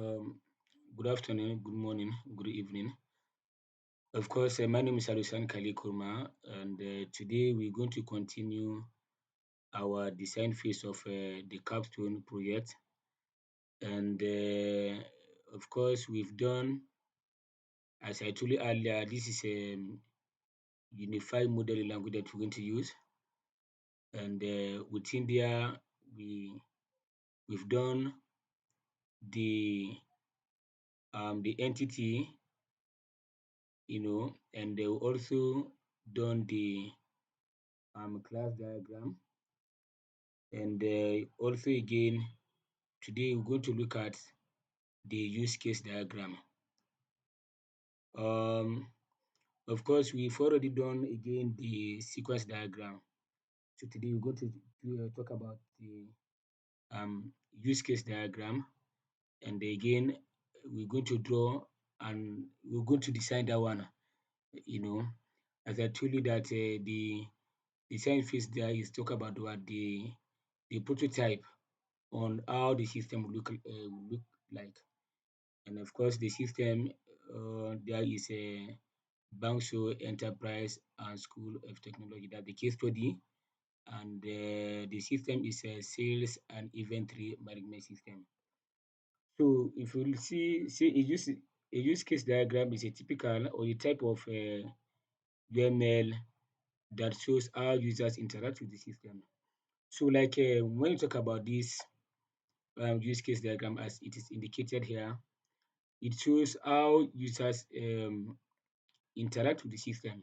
Um, Good afternoon, good morning, good evening. Of course, my name is Alusan Kali Kurma, and today we're going to continue our design phase of the capstone project. And of course, we've done, as I told you earlier, this is a unified modeling language that we're going to use. And within there, we've done the entity, and they also done the class diagram. And also again, today we're going to look at the use case diagram. Um, of course, we've already done again the sequence diagram. So today we're going to talk about the use case diagram, and again we're going to draw and we're going to design that one. You know, as I told you that the design phase there is talk about what the prototype on how the system will look like. And of course, the system there is a Bangso Enterprise and School of Technology, that's the case study, and the system is a sales and inventory management system. So if you see a use case diagram is a typical or a type of UML that shows how users interact with the system. So like when you talk about this use case diagram as it is indicated here, it shows how users interact with the system.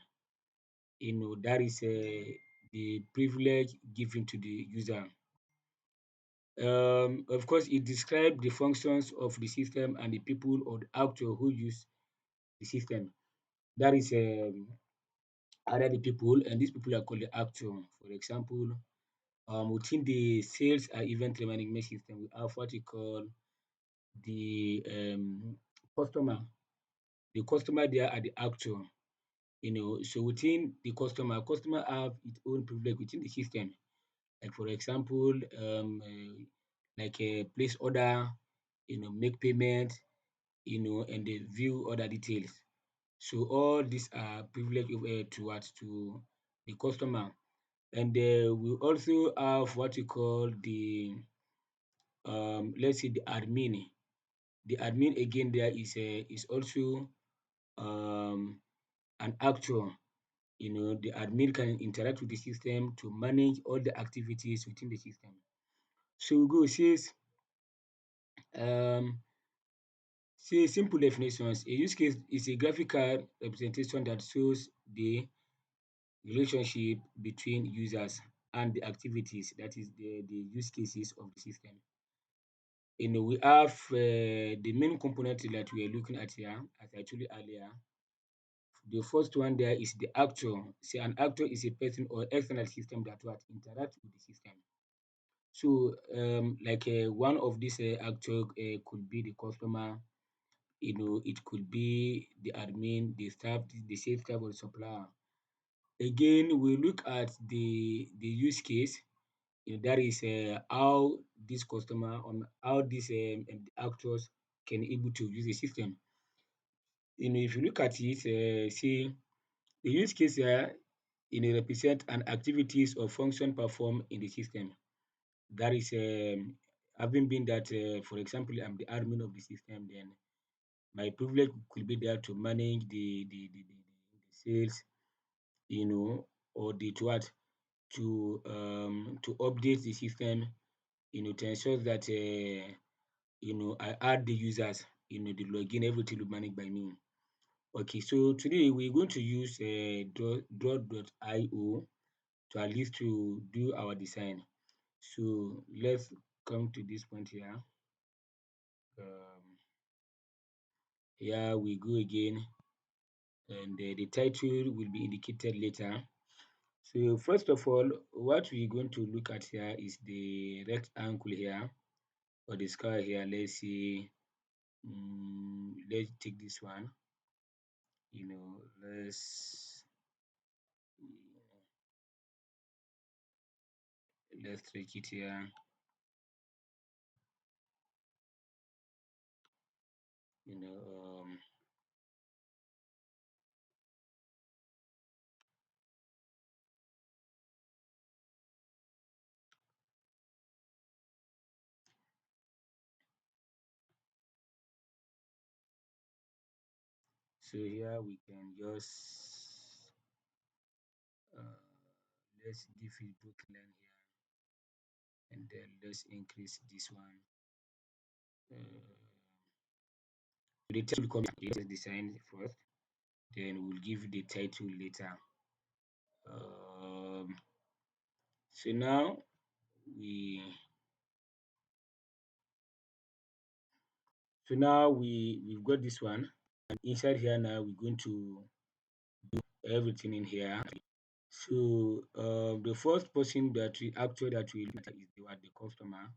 That is the privilege given to the user. Of course, it describes the functions of the system and the people or the actor who use the system. That is other the people, and these people are called the actor. For example, within the sales and event management system, we have what we call the customer. The customer there are the actor. So within the customer have its own privilege within the system. Like for example, like a place order, make payment, and they view other details. So all these are privilege to the customer. And we also have what we call the let's say the admin. The admin again there is also um, an actor. The admin can interact with the system to manage all the activities within the system. So we go says um say simple definitions. A use case is a graphical representation that shows the relationship between users and the activities, that is the use cases of the system. We have the main component that we are looking at here, as I told you earlier. The first one there is the actor. Say an actor is a person or external system that what interact with the system. So like one of these actor could be the customer, it could be the admin, the staff, the sales staff or supplier. Again, we look at the use case. That is how this customer on how these actors can able to use the system. If you look at it, see the use case here, represent an activities or function performed in the system. That is having been that, for example, I'm the admin of the system, then my privilege could be there to manage the sales, or the to what to update the system, to ensure that I add the users, the login, everything will be managed by me. Okay, so today we're going to use draw.io to at least to do our design. So let's come to this point here. Um, Here we go again, and the title will be indicated later. So first of all, what we're going to look at here is the rectangle here or the square here. Let's see. Let's take this one. Let's take it here. So here we can just uh, let's give it book line here, and then let's increase this one. The text will come the design first, then we'll give the title later. Um, so now we we've got this one, and inside here now we're going to everything in here. So the first person that we actor that we look at is the customer.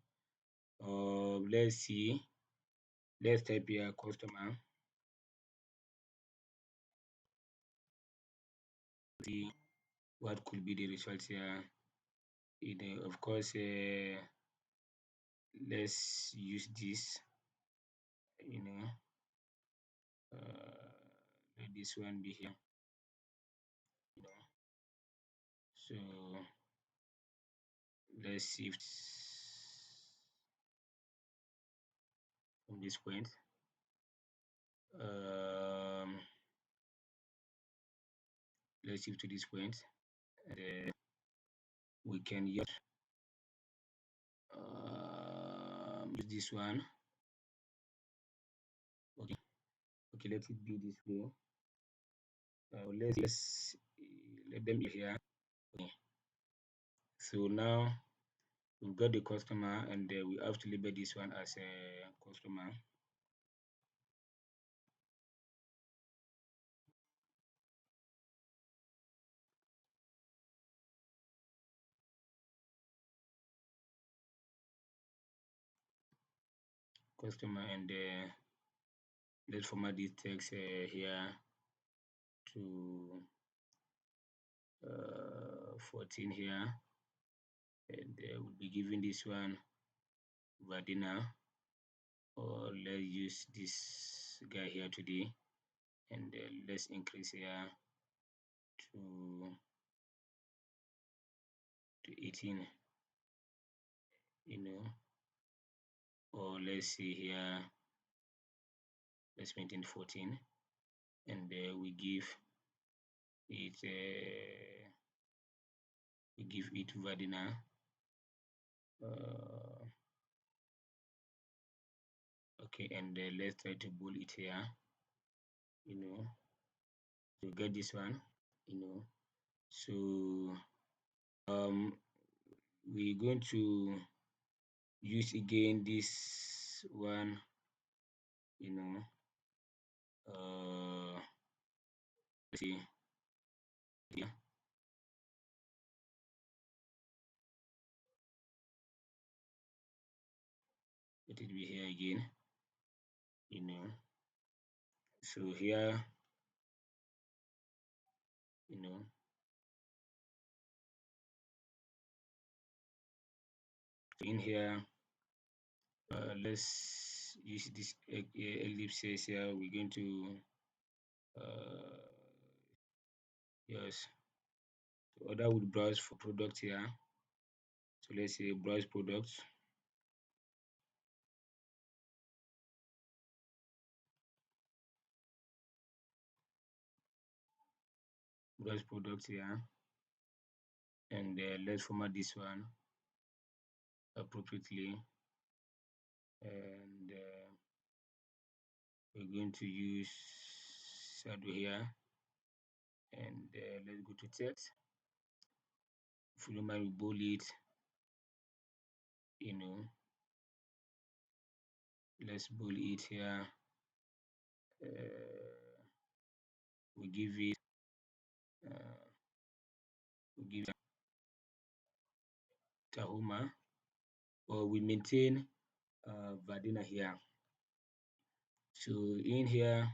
Let's see. Let's type here customer. See what could be the result here. Of course, let's use this. You know, let this one be here. You know, so let's shift from this point. Um, let's shift to this point, and we can use this one. Okay, okay, let it be this way. Let's let them be here. Okay. So now we've got the customer, and we have to label this one as a customer. Customer, and let's format this text here to 14 here, and we'll be giving this one Vadina, or let's use this guy here today, and let's increase here to 18, you know, or let's see here, let's maintain 14, and it we give it Vadina. Uh, okay, and let's try to bold it here, you know, to get this one, you know. So we're going to use again this one, you know. Let's see, yeah, let it be here again, you know. So here, you know, in here, let's use this ellipses here. We're going to uh, yes, so other would browse for product here. So let's say browse products. Browse products here, and let's format this one appropriately, and we're going to use shadow here, and let's go to text. If you don't mind, we bold it, you know, let's bold it here. uh, we give it uh, we give it Tahoma, or we maintain Vadina here. So in here,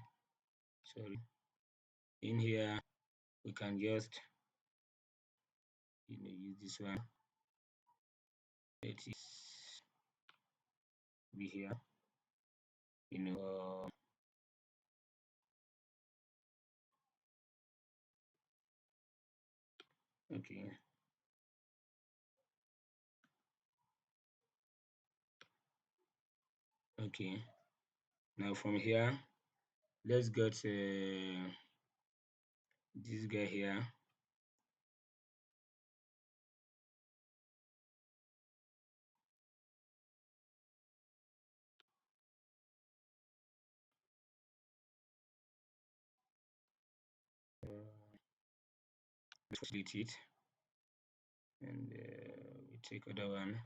sorry, in here we can just use this one. Let it be here, you know. Okay, okay. Now from here, let's get this guy here. Let's delete it, and we take other one.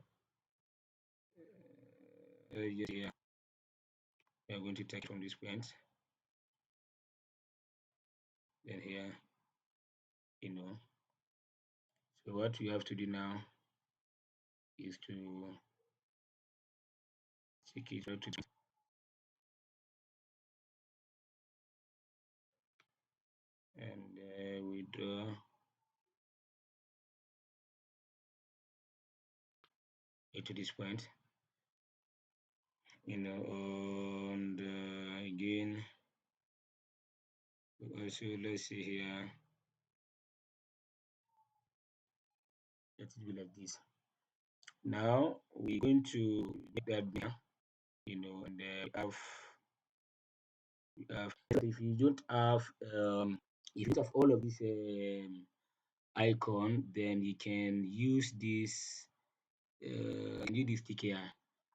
Just here, we are going to take from this point. Then here, you know. So what we have to do now is to take it right to and we draw it to this point, and again, also let's see here, let it be like this. Now we're going to make that bigger, and if you don't have if you don't have all of this icon, then you can use this stick here.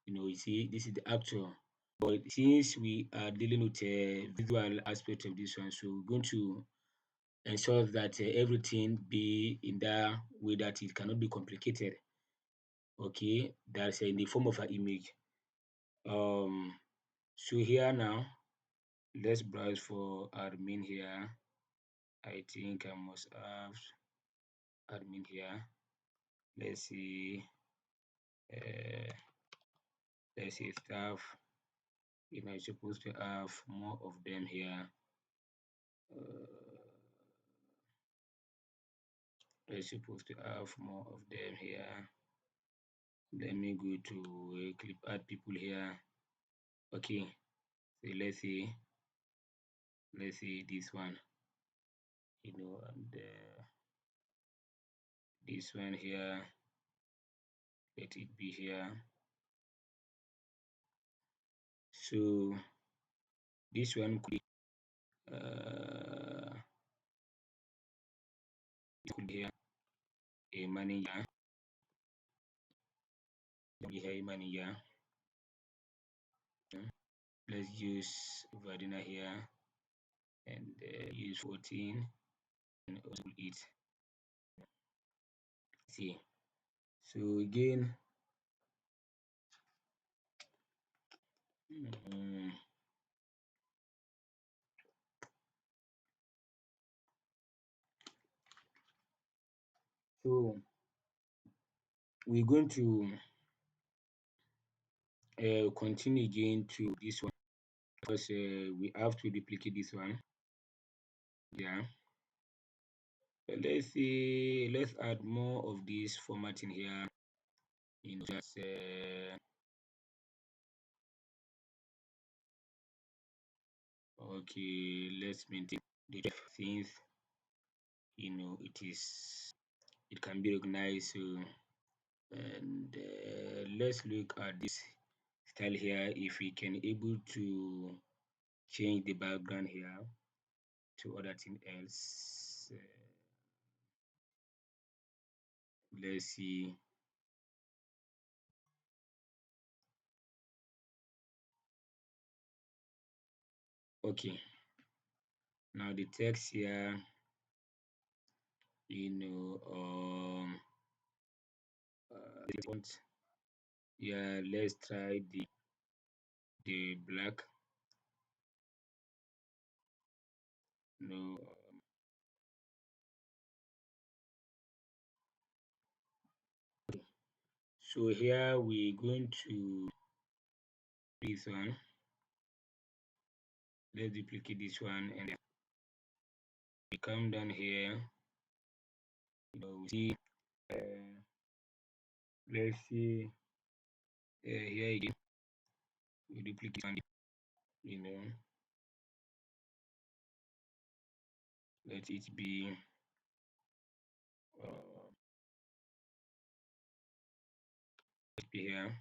You see, this is the actual. But since we are dealing with a visual aspect of this one, so we're going to ensure that everything be in that way that it cannot be complicated. Okay, that's in the form of an image. Um, so here now, let's browse for admin here. I think I must have admin here. Let's see. Uh, let's see staff. You're supposed to have more of them here. Uh, you're supposed to have more of them here. Let me go to clip add people here. Okay, so let's see this one. And this one here, let it be here. So this one could be here a manager. Be here a manager. Let's use Vadina here and use 14 and also it. See. So again, um, so we're going to continue again to this one because we have to duplicate this one. Yeah. Let's see. Let's add more of this formatting here. Just okay. Let's maintain the since it can be recognized. So and let's look at this style here. If we can able to change the background here to other thing else. Let's see. Okay. Now the text here, you know, font. Yeah, let's try the black. No. So here we're going to this one. Let's duplicate this one and we come down here. We see. Let's see here again. We duplicate one. You know, let it be. Uh, here.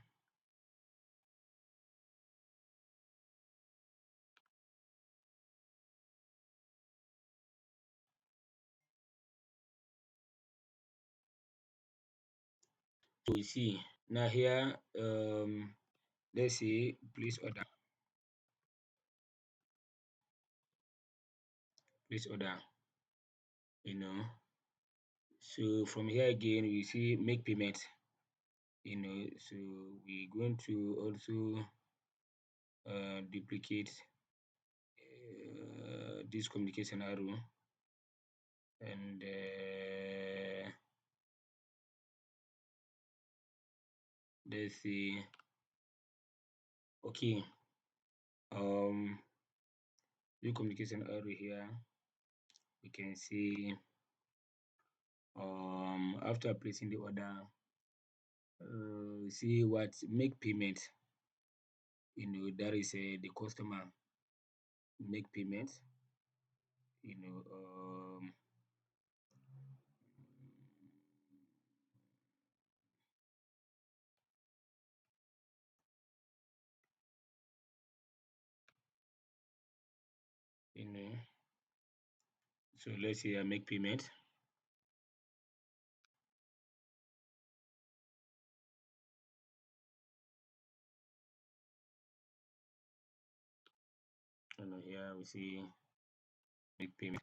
So you see now here, let's say place order, you know. So from here again we see make payment, so we're going to also duplicate this communication arrow, and let's see. Okay, um new communication arrow here, we can see after placing the order, see what make payment, that is the customer make payment, you know um you know so let's say I make payment, here we see make payment,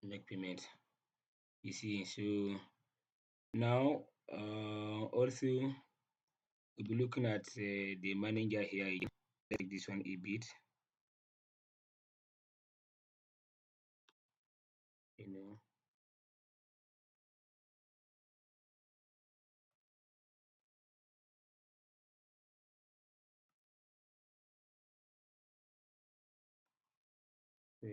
make payment, you see. So now also we'll be looking at the manager here again. Take this one a bit, you know so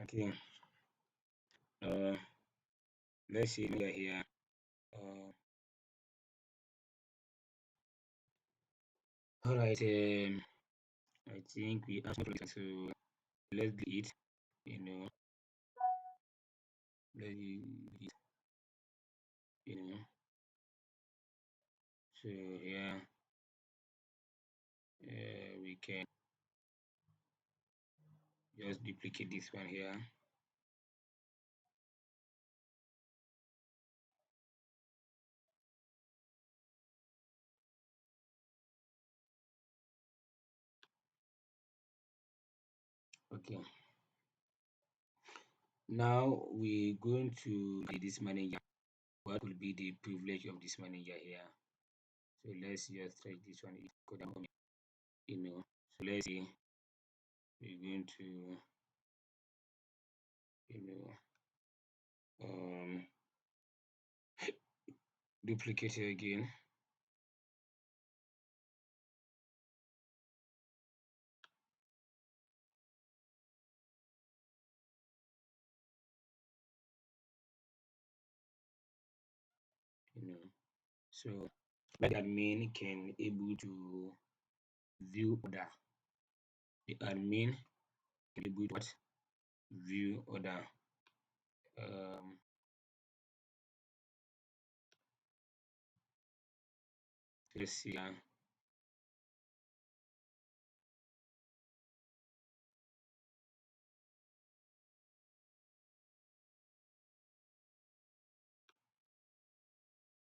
okay, uh let's see here, uh all right, I think we have something, so let's do it, you know let's do it, you know so here, we can just duplicate this one here, okay. Now we're going to this manager. What will be the privilege of this manager here? So let's just try this one. Go down, So let's see. We're going to, you know, um, duplicate it again. You know, so like admin can able to view order. The admin can able to what? View order. Um, let's see.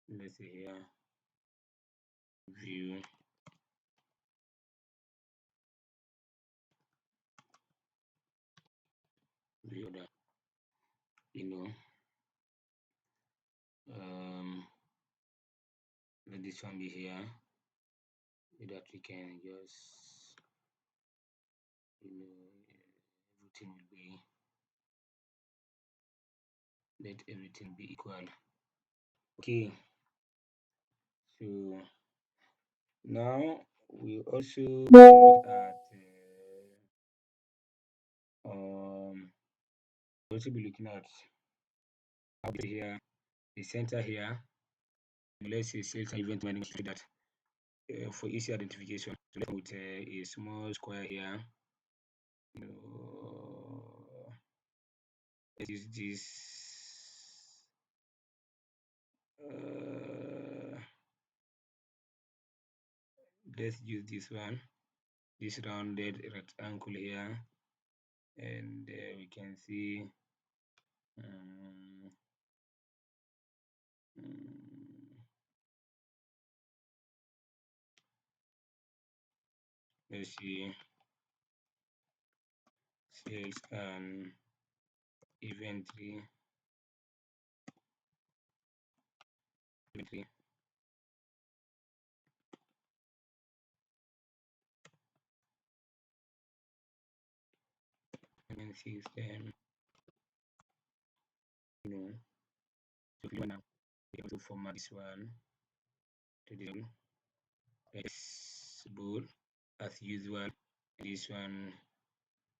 Let's see here. View view order. You know, um, let this one be here so that we can just everything will be, let everything be equal. Okay, so now we also look at we'll also be looking at how here the center here. Let's say sales and event management so that for easy identification. So let's put a small square here. Let's use this. Uh, let's use this one, this rounded rectangle here, and we can see um, um, let's see sales and inventory, inventory and system, so if you now we can also format this one to the as bool as usual. This one,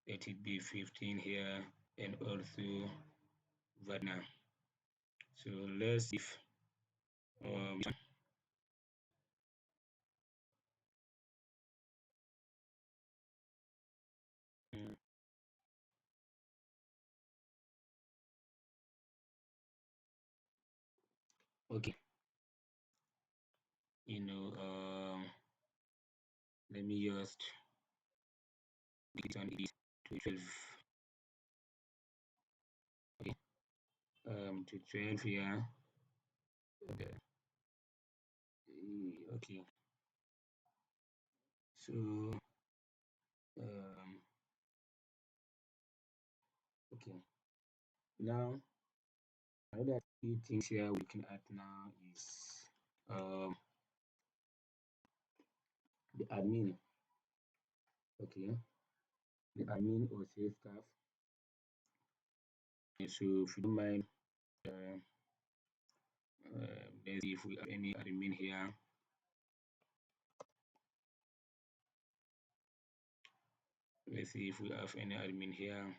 let it be 15 here, and also Varna. So let's see if um, okay, you know, let me just this one is to 12. Okay, to 12 here. Okay, so um, okay. Now another key things here we're looking at now is um the admin. Okay, the admin or sales staff. So if you don't mind, uh, let's see if we have any admin here. Let's see if we have any admin here.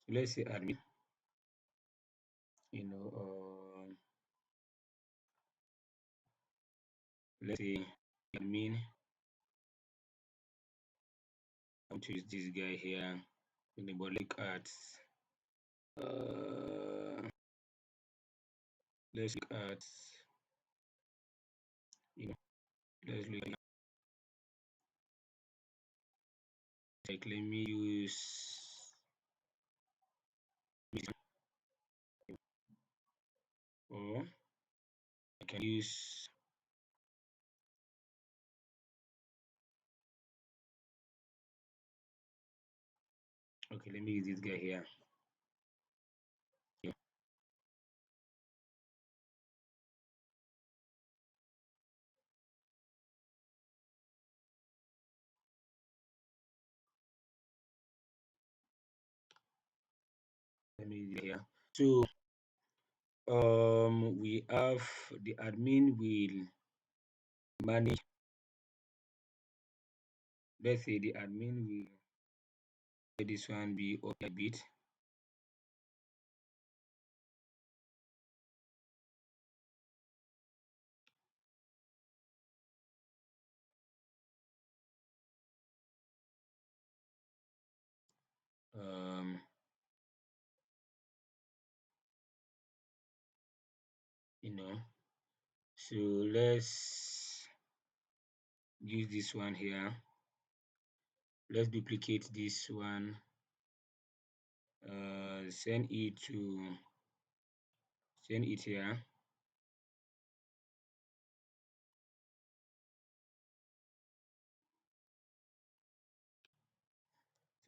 So let's say admin. You know, let's say admin. I'm going to use this guy here. But look at uh, let's look at you know let's look at like let me use this or I can use okay let me use this guy here. Yeah, let me use it here. So we have the admin will manage, let's say the admin will let this one be up a bit. Um you know so let's use this one here. Let's duplicate this one, send it here.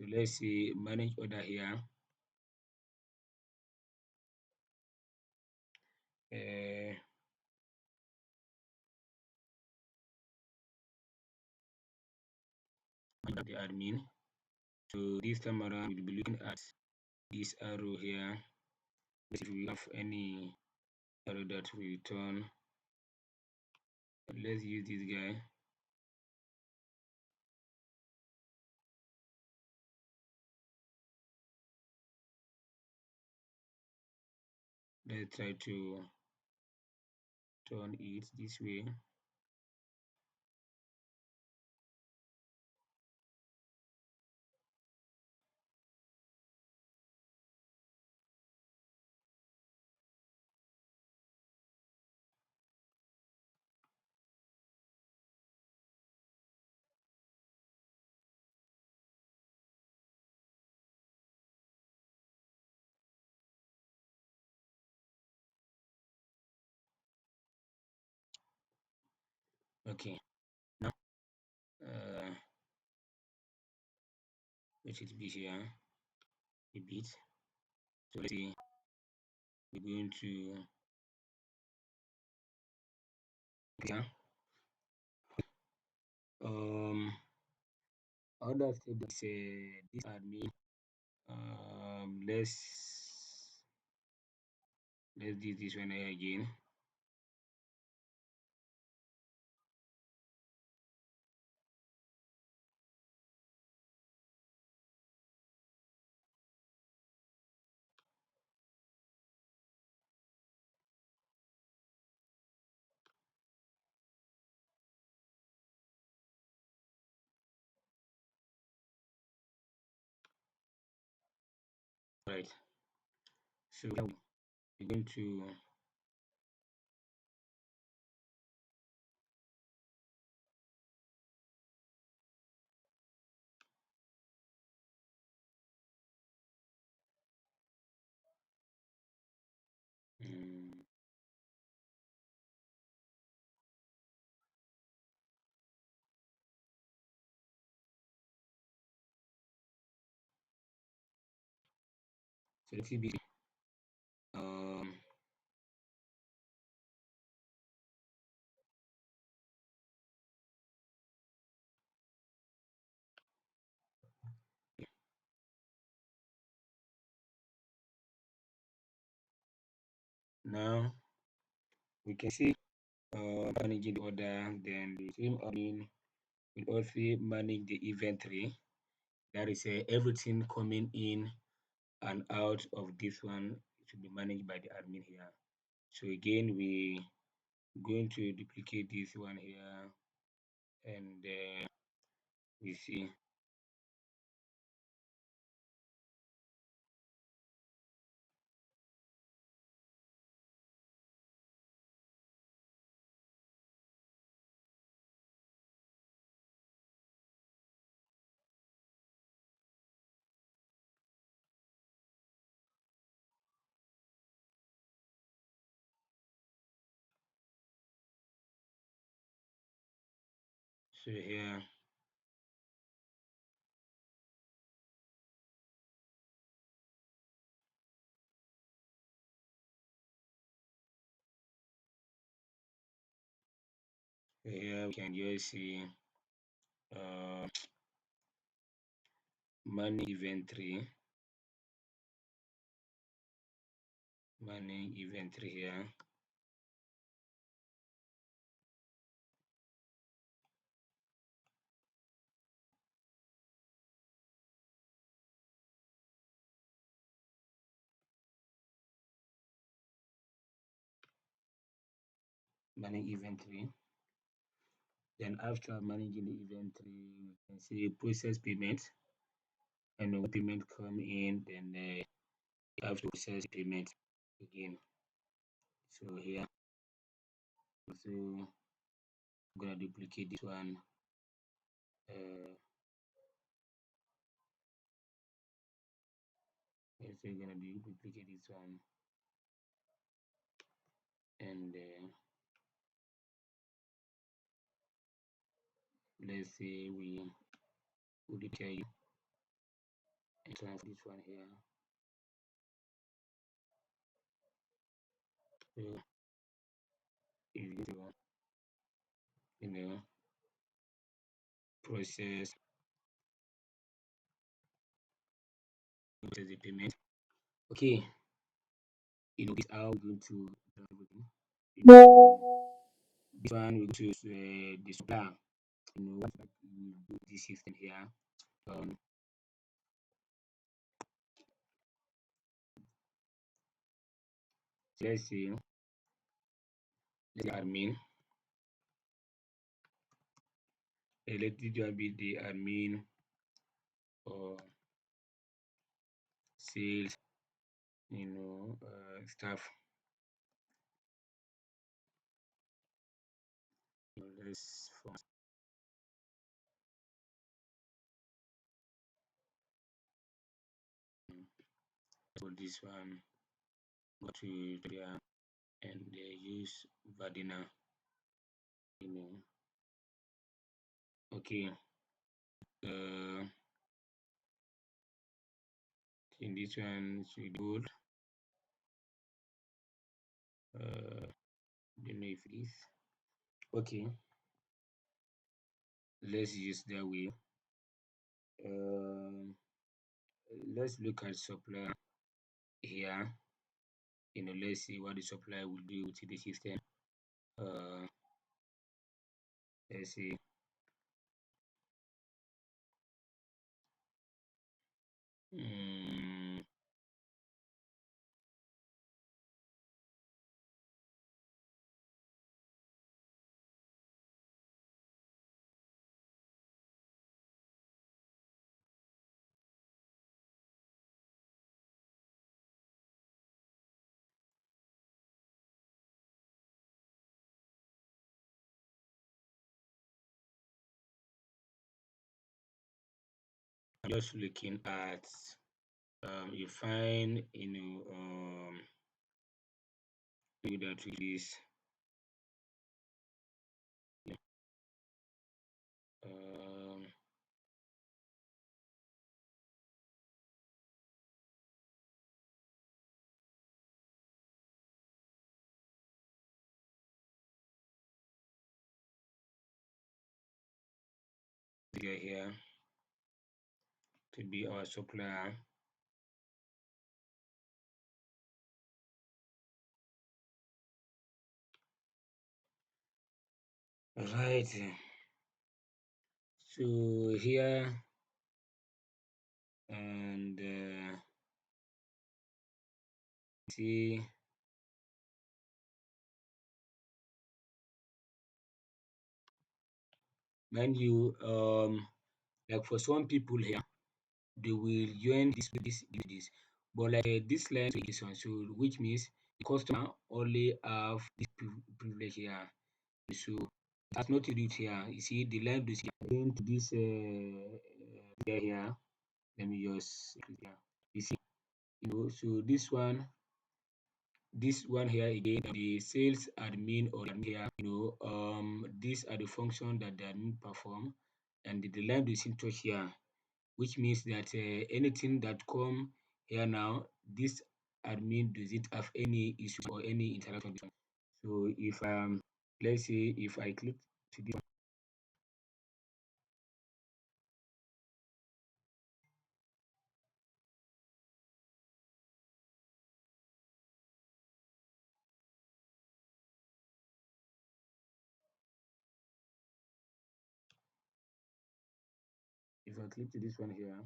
So let's say manage order here. the admin. So this time around, we'll be looking at this arrow here. If we have any arrow that will return, let's use this guy. Let's try to turn it this way. Okay, now let it be here a bit. So let's see, we're going to yeah. Um, other step is this admin. Let's do this one here again. Right. So we're going to um, so let's be um now we can see managing the order, then the same admin will also manage the inventory. That is everything coming in and out of this one should be managed by the admin here. So again, we going to duplicate this one here, and we see. So here we can just see uh, manage inventory, here. Manage inventory. Then after managing the inventory, we can see process payment. And when payment come in, then you have to process payment again. So here, so I'm gonna duplicate this one. Uh, yes, we're gonna duplicate this one, and let's say we would duplicate and transfer this one here. So if you know process process the payment. Okay, this how we're going to do everything. This one we go to the supplier. What we do this system here. Um, so let's say admin. Let it be the admin or sales, staff. Let's for this one go to there and use Vadina. You know, okay. Uh, in this one should good. Don't know if it is okay. Let's use that way. Um, let's look at supplier here. Let's see what the supplier will do to the system. Uh, let's see. Mm, I'm just looking at you find that release um here to be our supplier. Right. So here and see mind you like for some people here they will join this but like this line to this one so which means the customer only have this privilege here so that's not it here you see the line to see again to this here let me just yeah you see so this one here again the sales admin or admin here these are the functions that the admin perform and the line is in touch here which means that anything that come here now this admin does it have any issue or any interaction with this one. So if let's say if I click to this one, if I click to this one here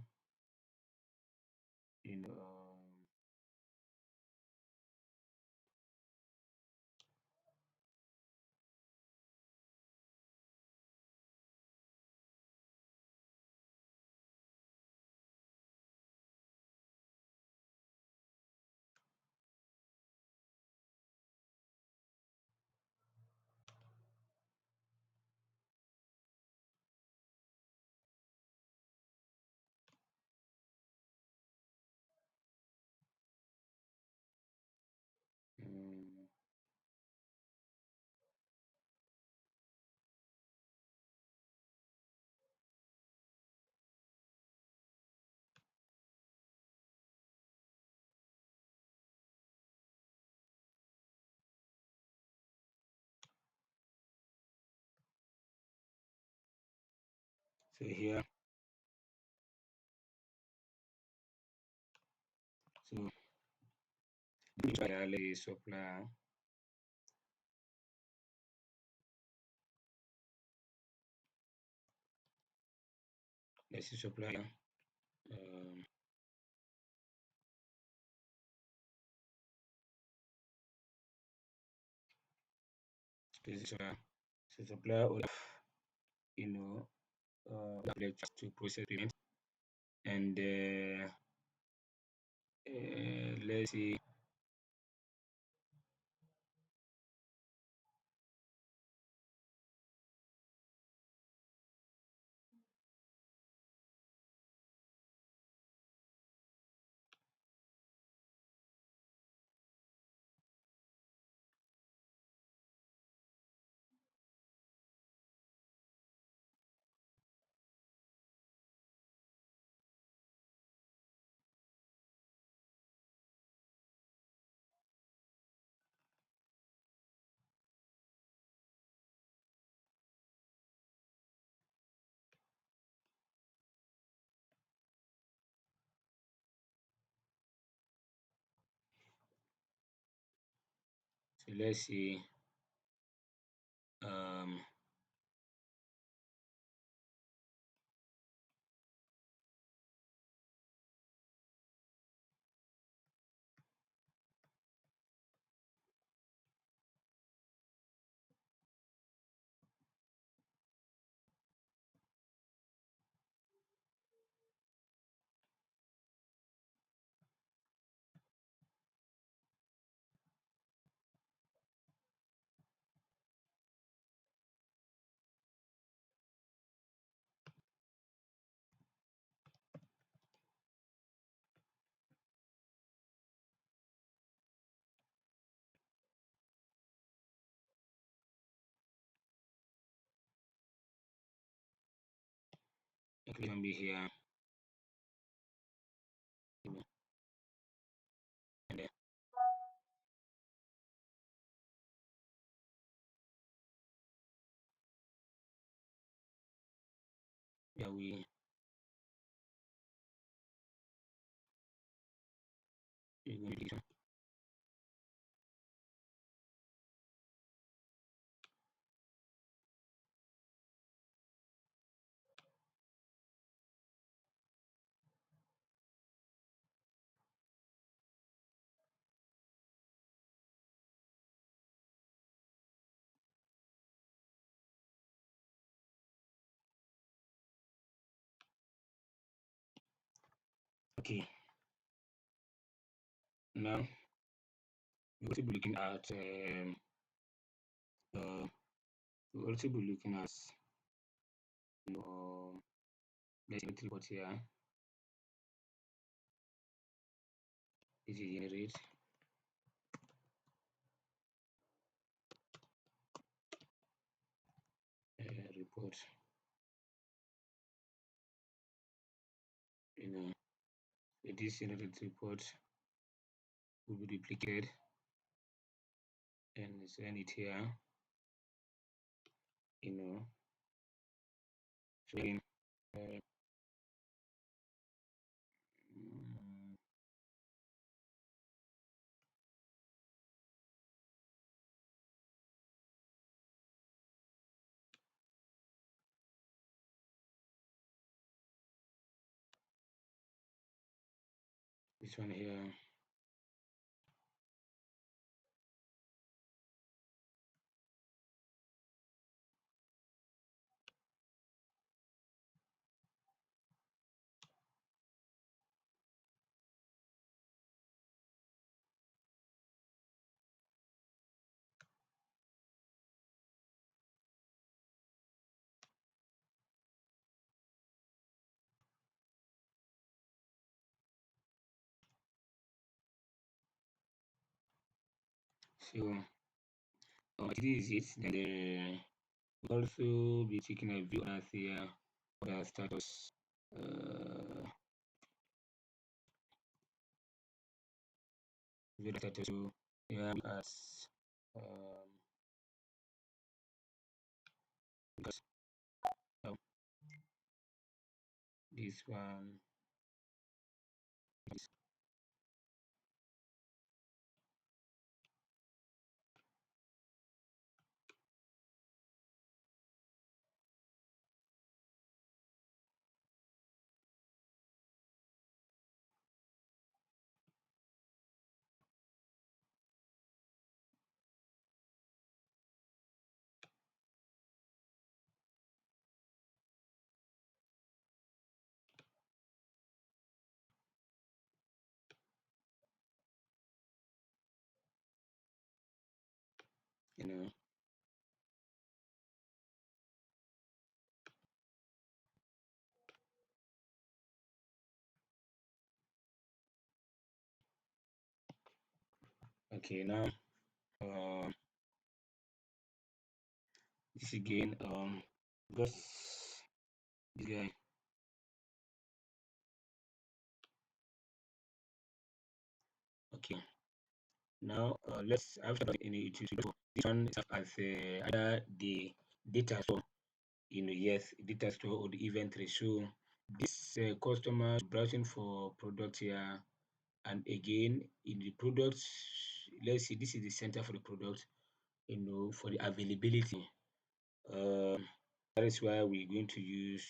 you know um, so here let's supplier. Let's see supplier. Um, this is supplier. So supplier will have, you know, to process payment, and let's see. So let's see. Um, it can be here, and then yeah, we going to do. Okay, now we'll also be looking at uh, we'll also be looking at, you know, let's report here. This is generate report. You know, so this generate report will be duplicated and send it here. You know, showing mm, this one here. So this is it. Then we'll also be taking a view as here other status. Uh, view the status. So here as um, because um, this one, this you know. Okay, now um this again because this guy. Okay, now let's after in it to look for this one as either the data store, yes, data store or the inventory. So this customer is browsing for product here, and again in the products, let's see, this is the center for the product, for the availability. Um, that is why we're going to use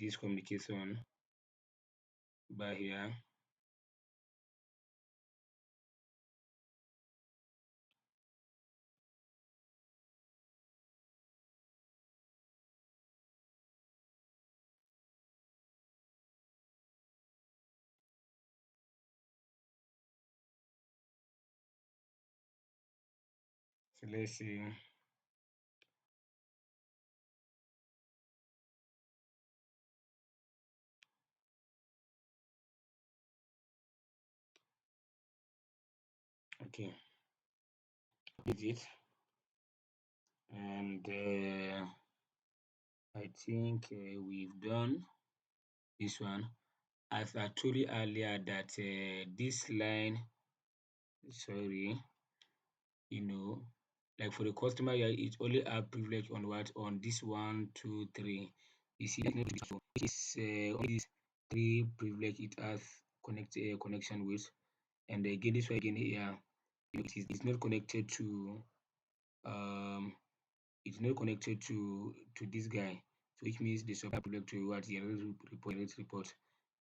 this communication by here. So let's see. Okay, is it? And I think we've done this one. As I told you earlier that this line, sorry, you know, like for the customer, yeah, it only have privilege on what on this one, two, three. You see, it's not so it is only these three privilege it has connection with, and again, this one again here, it's not connected to um, it's not connected to this guy, so which means the supply privilege to what the report.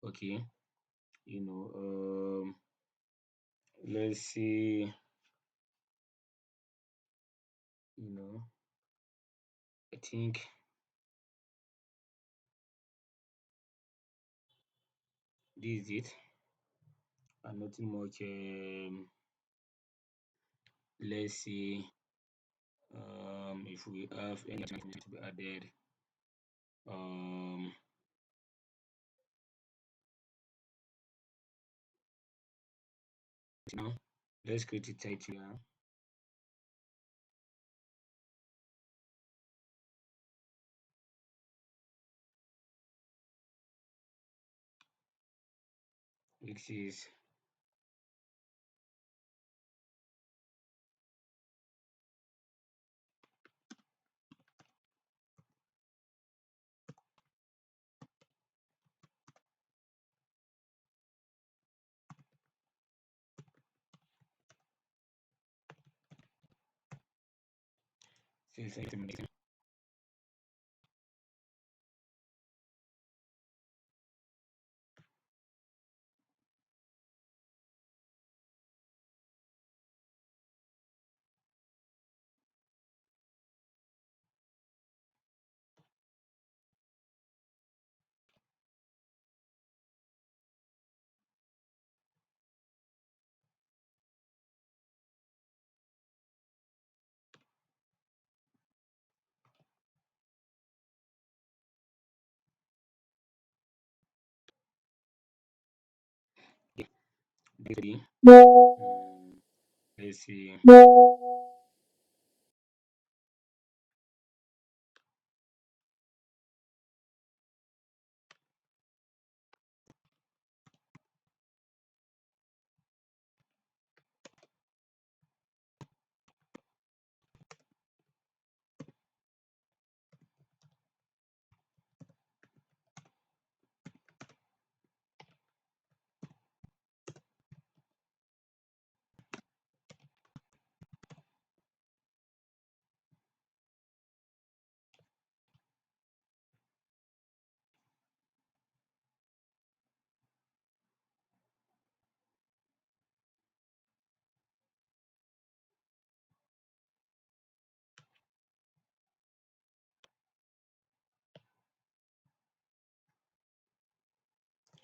Okay, you know, let's see, you know, I think this is it, and nothing much. Let's see if we have anything to be added. Um, now let's create a title here, which is sales item. Basically, let's see.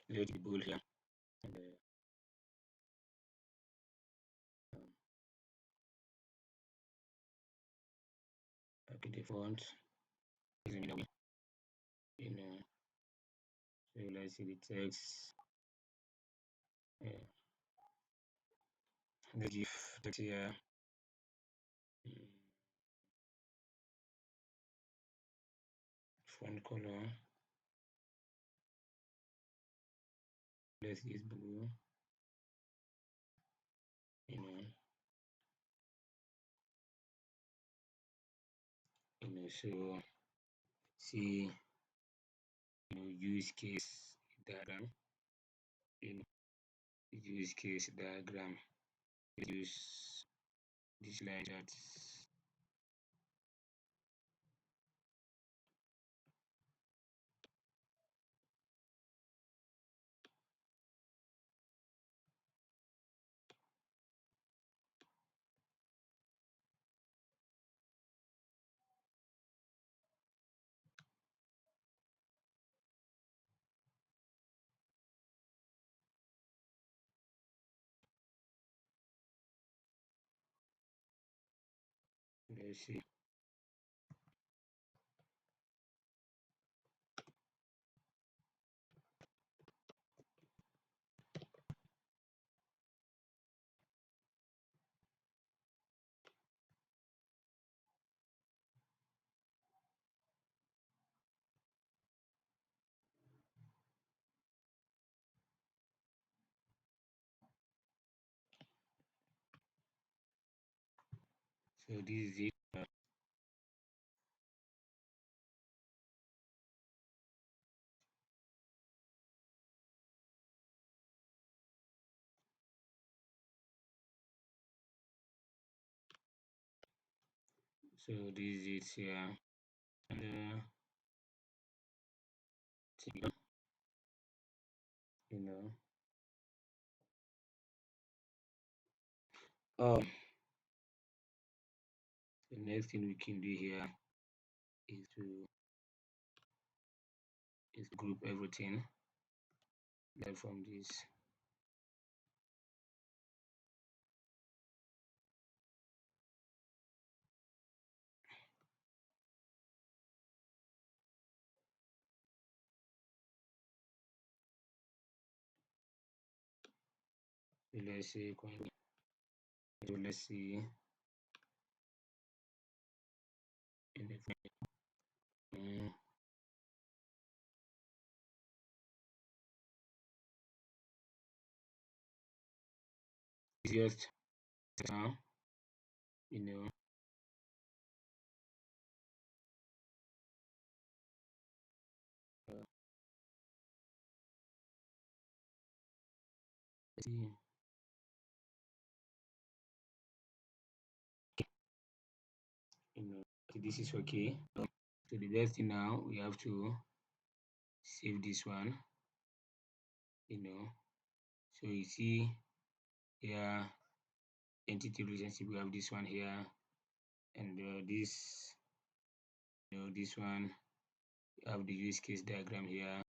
Let's be bold here. And, copy the font, you know, so let's see the text. Uh, let's give text here. Mm, Font color. Let's use blue. You know, so see, use case diagram. You know, use case diagram. Use this line chart. Let's see. So this is it. So this is it here. And you know, um, the next thing we can do here is to group everything like from this. So let's say so let's see in the um, easiest now, you know, uh, see, so this is okay. So the best thing now we have to save this one, you know. So you see here entity relationship, we have this one here, and this, this one, we have the use case diagram here,